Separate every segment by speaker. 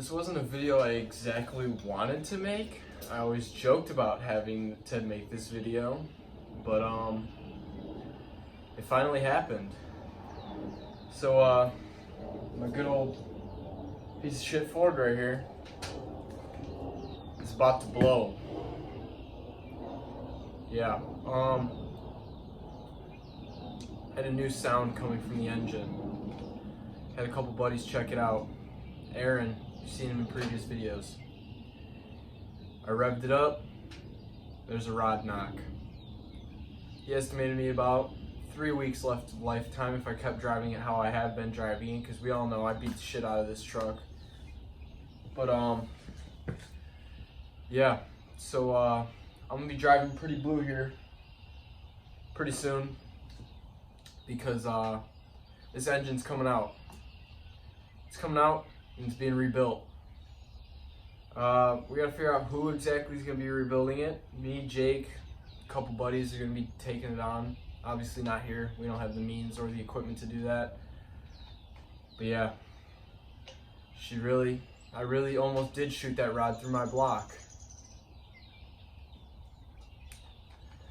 Speaker 1: This wasn't a video I exactly wanted to make. I always joked about having to make this video, but it finally happened. So my good old piece of shit Ford right here is about to blow. Yeah, had a new sound coming from the engine. Had a couple buddies check it out. Aaron, you've seen him in previous videos. I revved it up, there's a rod knock. He estimated me about 3 weeks left of lifetime if I kept driving it how I have been driving it, because we all know I beat the shit out of this truck. But yeah, so I'm gonna be driving pretty blue here pretty soon, because this engine's coming out. It's coming out and it's being rebuilt. We gotta figure out who exactly is gonna be rebuilding it. Me, Jake, a couple buddies are gonna be taking it on. Obviously not here. We don't have the means or the equipment to do that. But yeah, I really almost did shoot that rod through my block.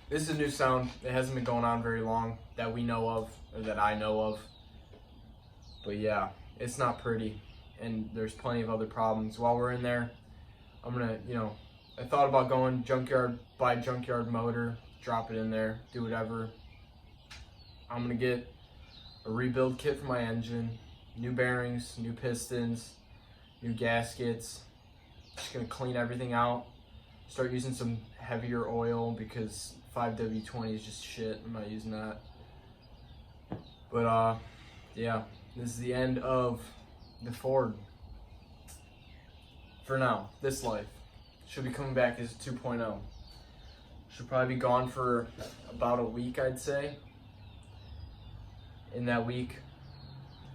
Speaker 1: This is a new sound. It hasn't been going on very long that we know of, or that I know of. But yeah, it's not pretty, and there's plenty of other problems. While we're in there, I'm gonna, I thought about going junkyard, buy a junkyard motor, drop it in there, do whatever. I'm gonna get a rebuild kit for my engine, new bearings, new pistons, new gaskets. Just gonna clean everything out, start using some heavier oil because 5W20 is just shit. I'm not using that. But yeah, this is the end of the Ford. For now, this life. Should be coming back as 2.0. Should probably be gone for about a week, I'd say. In that week,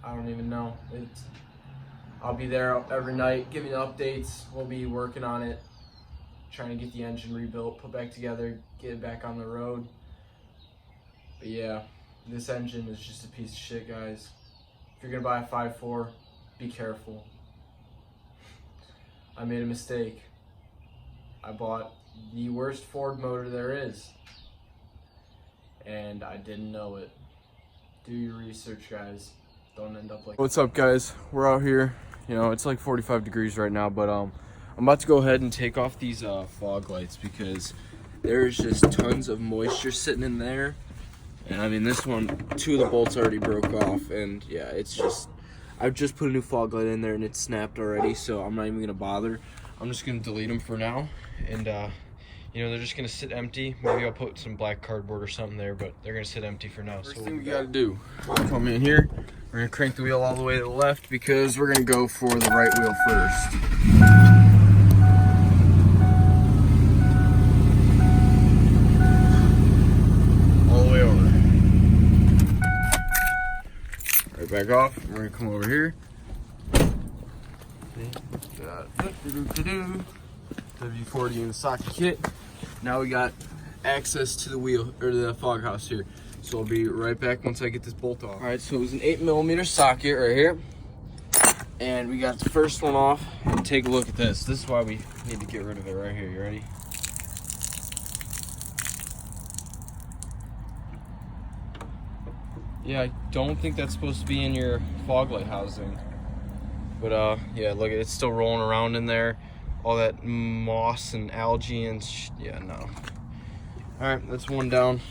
Speaker 1: I don't even know. I'll be there every night giving updates. We'll be working on it, trying to get the engine rebuilt, put back together, get it back on the road. But yeah, this engine is just a piece of shit, guys. If you're gonna buy a 5.4, be careful. I made a mistake. I bought the worst Ford motor there is, and I didn't know it. Do your research, guys. Don't end up like... What's up, guys? We're out here. It's like 45 degrees right now, but I'm about to go ahead and take off these fog lights because there's just tons of moisture sitting in there. And I mean, this one, 2 of the bolts already broke off, and yeah, it's just... I've just put a new fog light in there and it's snapped already, so I'm not even gonna bother. I'm just gonna delete them for now, and they're just gonna sit empty. Maybe I'll put some black cardboard or something there, but they're gonna sit empty for now. First thing we gotta do, come in here, we're gonna crank the wheel all the way to the left because we're gonna go for the right wheel first. All the way over. Right back off, we're gonna come over here. W40 in the socket kit. Now we got access to the wheel, or the fog house here. So I'll be right back once I get this bolt off. All right, so it was an 8mm socket right here. And we got the first one off. And take a look at this. This is why we need to get rid of it right here. You ready? Yeah, I don't think that's supposed to be in your fog light housing. But yeah, look, it's still rolling around in there. All that moss and algae and yeah, no. All right, that's one down.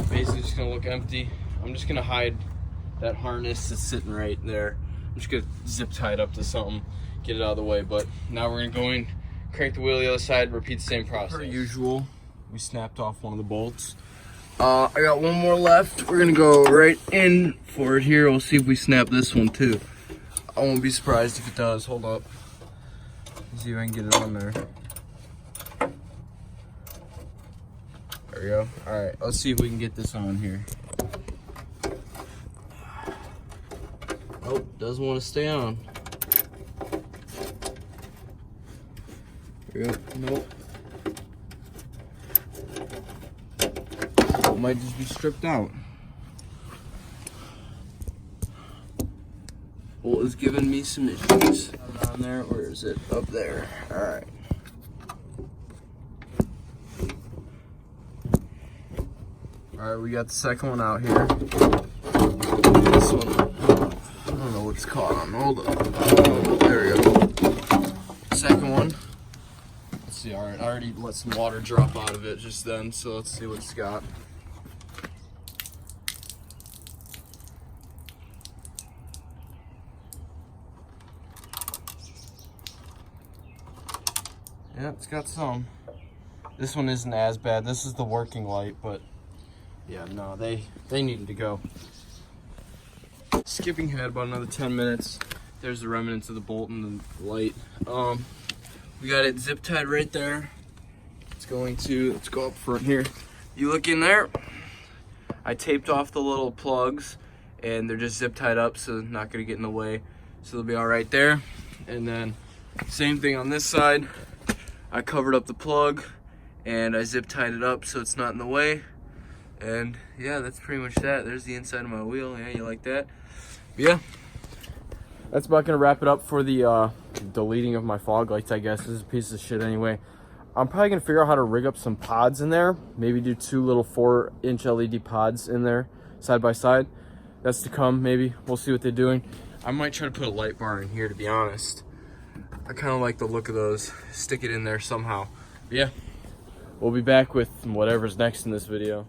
Speaker 1: Basically just gonna look empty. I'm just gonna hide that harness that's sitting right there. I'm just gonna zip tie it up to something, get it out of the way. But now we're gonna go in, crank the wheel the other side, repeat the same process. Per usual, we snapped off one of the bolts. I got one more left. We're gonna go right in for it here. We'll see if we snap this one too. I won't be surprised if it does. Hold up. Let's see if I can get it on there. There we go. All right, let's see if we can get this on here. Oh, doesn't want to stay on. There we go. Nope. It might just be stripped out. Bolt is giving me some issues. On there, where is it? Up there. All right. All right, we got the second one out here. This one, I don't know what's caught on. Hold up. Oh, there we go. Second one. Let's see. All right, I already let some water drop out of it just then, so let's see what it's got. Yeah, it's got some. This one isn't as bad. This is the working light, but yeah, no, they needed to go. Skipping ahead about another 10 minutes. There's the remnants of the bolt and the light. We got it zip tied right there. Let's go up front here. You look in there. I taped off the little plugs and they're just zip tied up, so they're not gonna get in the way. So they'll be all right there. And then same thing on this side. I covered up the plug and I zip tied it up so it's not in the way. And yeah, that's pretty much that. There's the inside of my wheel. Yeah, you like that? But yeah, that's about gonna wrap it up for the deleting of my fog lights, I guess. This is a piece of shit anyway. I'm probably gonna figure out how to rig up some pods in there. Maybe do 2 little 4-inch LED pods in there, side by side. That's to come, maybe. We'll see what they're doing. I might try to put a light bar in here, to be honest. I kind of like the look of those. Stick it in there somehow. But yeah, we'll be back with whatever's next in this video.